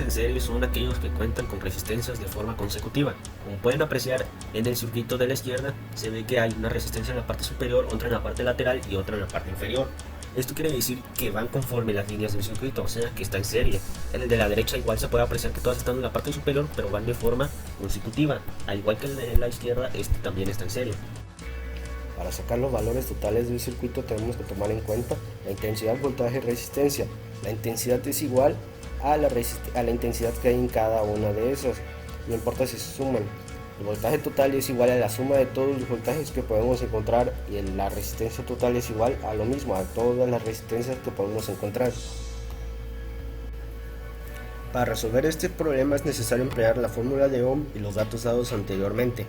en serie son aquellos que cuentan con resistencias de forma consecutiva. Como pueden apreciar, en el circuito de la izquierda se ve que hay una resistencia en la parte superior, otra en la parte lateral y otra en la parte inferior. Esto quiere decir que van conforme las líneas del circuito, o sea que está en serie. En el de la derecha igual se puede apreciar que todas están en la parte superior, pero van de forma consecutiva. Al igual que el de la izquierda, este también está en serie. Para sacar los valores totales del circuito tenemos que tomar en cuenta la intensidad, voltaje y resistencia. La intensidad es igual a la intensidad que hay en cada una de esas, no importa si se suman. El voltaje total es igual a la suma de todos los voltajes que podemos encontrar y la resistencia total es igual a lo mismo, a todas las resistencias que podemos encontrar. Para resolver este problema es necesario emplear la fórmula de Ohm y los datos dados anteriormente.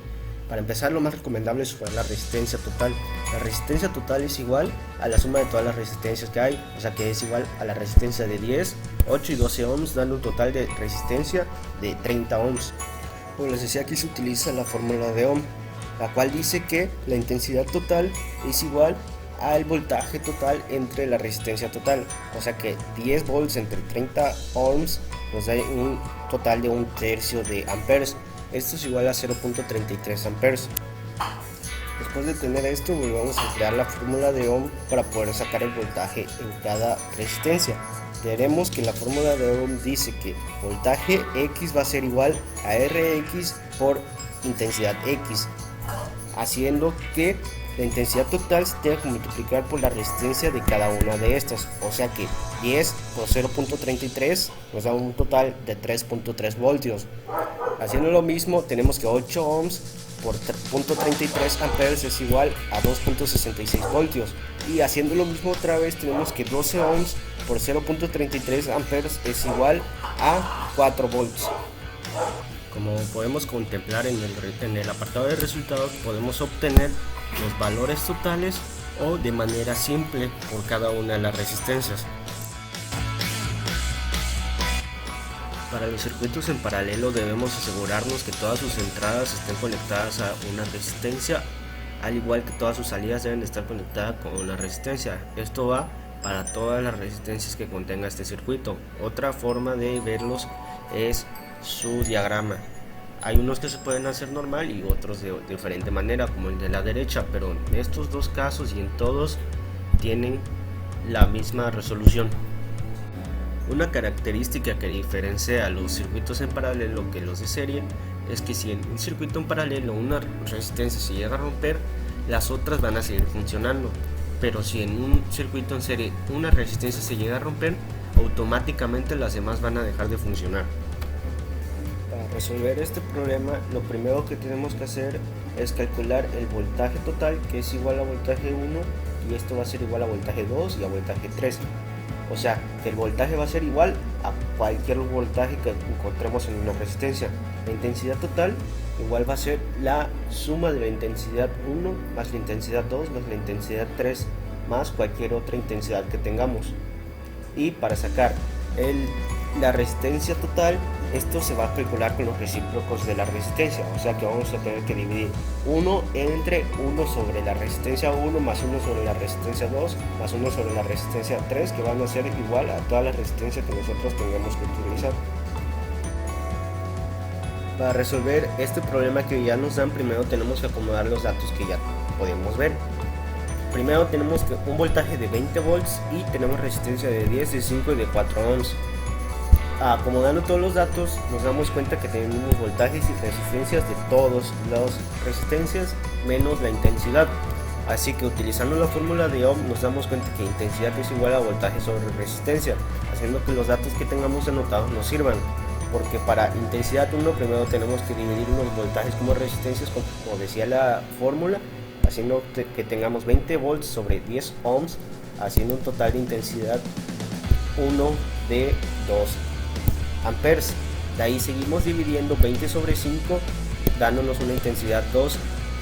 Para empezar, lo más recomendable es usar la resistencia total. La resistencia total es igual a la suma de todas las resistencias que hay, o sea que es igual a la resistencia de 10, 8 y 12 ohms, dando un total de resistencia de 30 ohms. Como les decía, aquí se utiliza la fórmula de Ohm, la cual dice que la intensidad total es igual al voltaje total entre la resistencia total, o sea que 10 volts entre 30 ohms nos da un total de 1/3 de amperes. Esto es igual a 0.33 amperes. Después de tener esto, volvemos a emplear la fórmula de Ohm para poder sacar el voltaje en cada resistencia. Veremos que la fórmula de Ohm dice que voltaje X va a ser igual a Rx por intensidad X, haciendo que la intensidad total se tenga que multiplicar por la resistencia de cada una de estas, o sea que 10 por 0.33 nos da un total de 3.3 voltios. Haciendo lo mismo, tenemos que 8 ohms por 0.33 amperes es igual a 2.66 voltios. Y haciendo lo mismo otra vez, tenemos que 12 ohms por 0.33 amperes es igual a 4 volts. Como podemos contemplar en el apartado de resultados, podemos obtener los valores totales o de manera simple por cada una de las resistencias. Para los circuitos en paralelo debemos asegurarnos que todas sus entradas estén conectadas a una resistencia, al igual que todas sus salidas deben estar conectadas con una resistencia. Esto va para todas las resistencias que contenga este circuito. Otra forma de verlos es su diagrama. Hay unos que se pueden hacer normal y otros de diferente manera, como el de la derecha, pero en estos dos casos y en todos tienen la misma resolución. Una característica que diferencia a los circuitos en paralelo que los de serie es que si en un circuito en paralelo una resistencia se llega a romper, las otras van a seguir funcionando, pero si en un circuito en serie una resistencia se llega a romper, automáticamente las demás van a dejar de funcionar. Para resolver este problema, lo primero que tenemos que hacer es calcular el voltaje total, que es igual a voltaje 1, y esto va a ser igual a voltaje 2 y a voltaje 3. O sea, que el voltaje va a ser igual a cualquier voltaje que encontremos en una resistencia. La intensidad total igual va a ser la suma de la intensidad 1 más la intensidad 2 más la intensidad 3 más cualquier otra intensidad que tengamos. Y para sacar la resistencia total, esto se va a calcular con los recíprocos de la resistencia, o sea que vamos a tener que dividir 1 entre 1 sobre la resistencia 1 más 1 sobre la resistencia 2 más 1 sobre la resistencia 3, que van a ser igual a todas las resistencias que nosotros tengamos que utilizar. Para resolver este problema que ya nos dan, primero tenemos que acomodar los datos que ya podemos ver. Primero tenemos un voltaje de 20 volts y tenemos resistencia de 10, de 5 y de 4 ohms. Acomodando todos los datos nos damos cuenta que tenemos voltajes y resistencias de todas las resistencias menos la intensidad, así que utilizando la fórmula de Ohm nos damos cuenta que intensidad es igual a voltaje sobre resistencia, haciendo que los datos que tengamos anotados nos sirvan, porque para intensidad 1 primero tenemos que dividir los voltajes como resistencias, como decía la fórmula, haciendo que tengamos 20 volts sobre 10 ohms, haciendo un total de intensidad 1 de 2 amperes. De ahí seguimos dividiendo 20 sobre 5, dándonos una intensidad 2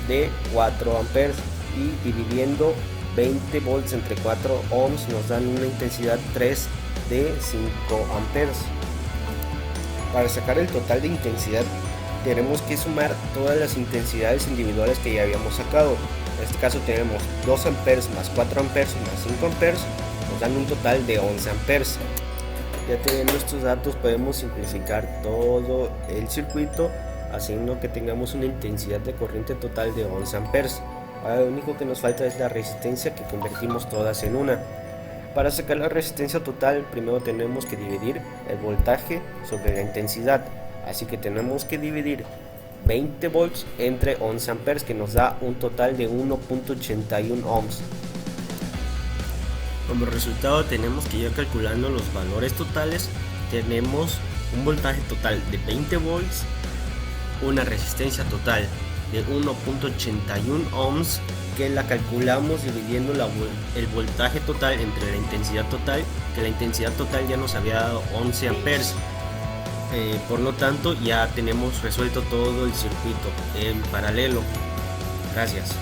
de 4 amperes, y dividiendo 20 volts entre 4 ohms nos dan una intensidad 3 de 5 amperes. Para sacar el total de intensidad tenemos que sumar todas las intensidades individuales que ya habíamos sacado. En este caso tenemos 2 amperes más 4 amperes más 5 amperes, nos dan un total de 11 amperes. Ya teniendo estos datos podemos simplificar todo el circuito, haciendo que tengamos una intensidad de corriente total de 11 amperes. Ahora lo único que nos falta es la resistencia, que convertimos todas en una. Para sacar la resistencia total primero tenemos que dividir el voltaje sobre la intensidad, así que tenemos que dividir 20 volts entre 11 amperes, que nos da un total de 1.81 ohms. Como resultado tenemos que, ya calculando los valores totales, tenemos un voltaje total de 20 volts, una resistencia total de 1.81 ohms, que la calculamos dividiendo el voltaje total entre la intensidad total, que la intensidad total ya nos había dado 11 amperes. Por lo tanto ya tenemos resuelto todo el circuito en paralelo. Gracias.